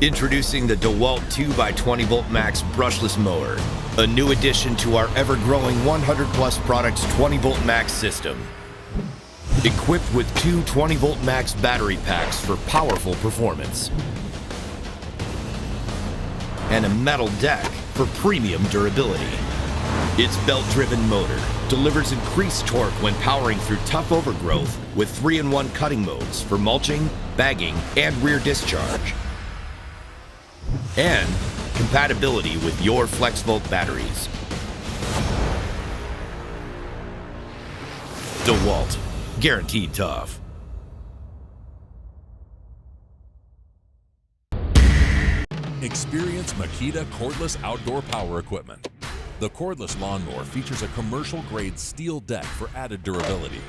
Introducing the Dewalt 2x20 volt max brushless mower, a new addition to our ever-growing 100+ products 20 volt max system. Equipped with two 20 volt max battery packs for powerful performance. And a metal deck for premium durability. Its belt-driven motor delivers increased torque when powering through tough overgrowth with 3-in-1 cutting modes for mulching, bagging, and rear discharge. And compatibility with your FlexVolt batteries. Dewalt, guaranteed tough. Experience Makita Cordless outdoor power equipment. The cordless lawnmower features a commercial-grade steel deck for added durability.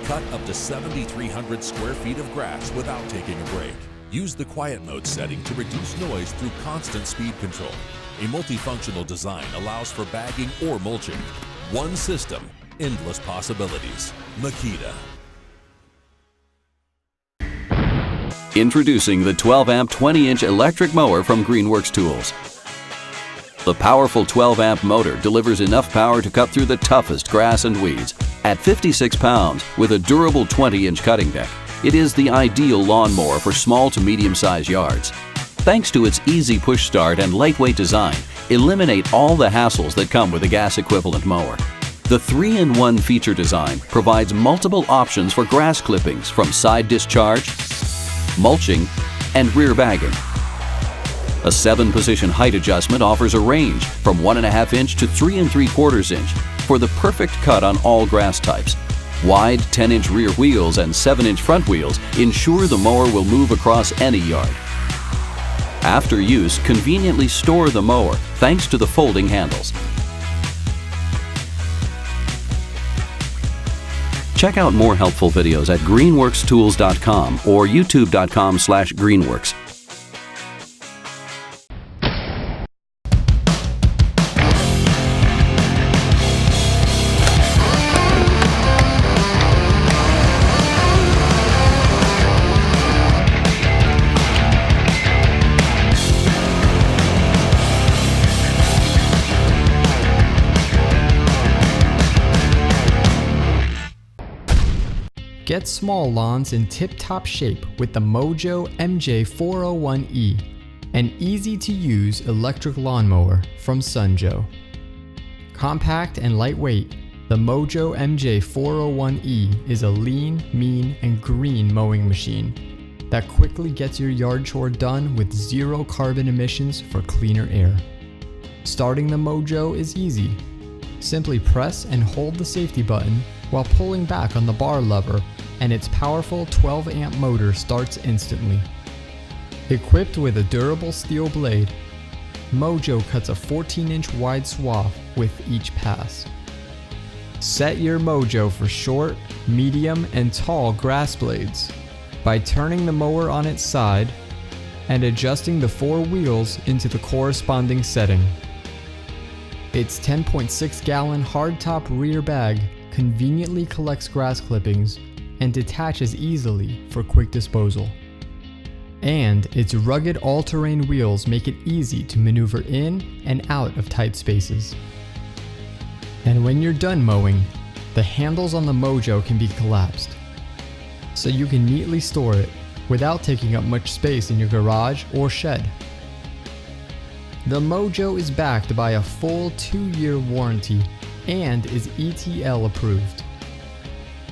Cut up to 7,300 square feet of grass without taking a break. Use the quiet mode setting to reduce noise through constant speed control. A multifunctional design allows for bagging or mulching. One system, endless possibilities. Makita. Introducing the 12-amp 20-inch electric mower from Greenworks Tools. The powerful 12-amp motor delivers enough power to cut through the toughest grass and weeds. At 56 pounds, with a durable 20-inch cutting deck, it is the ideal lawnmower for small to medium-sized yards. Thanks to its easy push start and lightweight design, eliminate all the hassles that come with a gas-equivalent mower. The 3-in-1 feature design provides multiple options for grass clippings from side discharge, mulching, and rear bagging. A 7-position height adjustment offers a range from 1.5 inch to 3 3/4 inch for the perfect cut on all grass types. Wide 10-inch rear wheels and 7-inch front wheels ensure the mower will move across any yard. After use, conveniently store the mower thanks to the folding handles. Check out more helpful videos at greenworkstools.com or youtube.com/greenworks. Get small lawns in tip-top shape with the Mojo MJ401E, an easy-to-use electric lawnmower from Jo. Compact and lightweight, the Mojo MJ401E is a lean, mean, and green mowing machine that quickly gets your yard chore done with zero carbon emissions for cleaner air. Starting the Mojo is easy. Simply press and hold the safety button while pulling back on the bar lever, and its powerful 12-amp motor starts instantly. Equipped with a durable steel blade, Mojo cuts a 14-inch wide swath with each pass. Set your Mojo for short, medium, and tall grass blades by turning the mower on its side and adjusting the 4 wheels into the corresponding setting. Its 10.6-gallon hardtop rear bag conveniently collects grass clippings and detaches easily for quick disposal. And its rugged all-terrain wheels make it easy to maneuver in and out of tight spaces. And when you're done mowing, the handles on the Mojo can be collapsed, so you can neatly store it without taking up much space in your garage or shed. The Mojo is backed by a full 2-year warranty and is ETL approved.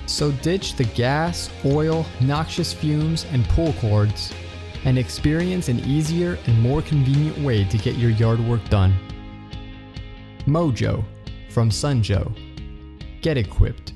So ditch the gas, oil, noxious fumes, and pull cords and experience an easier and more convenient way to get your yard work done. Mojo from Jo. Get equipped.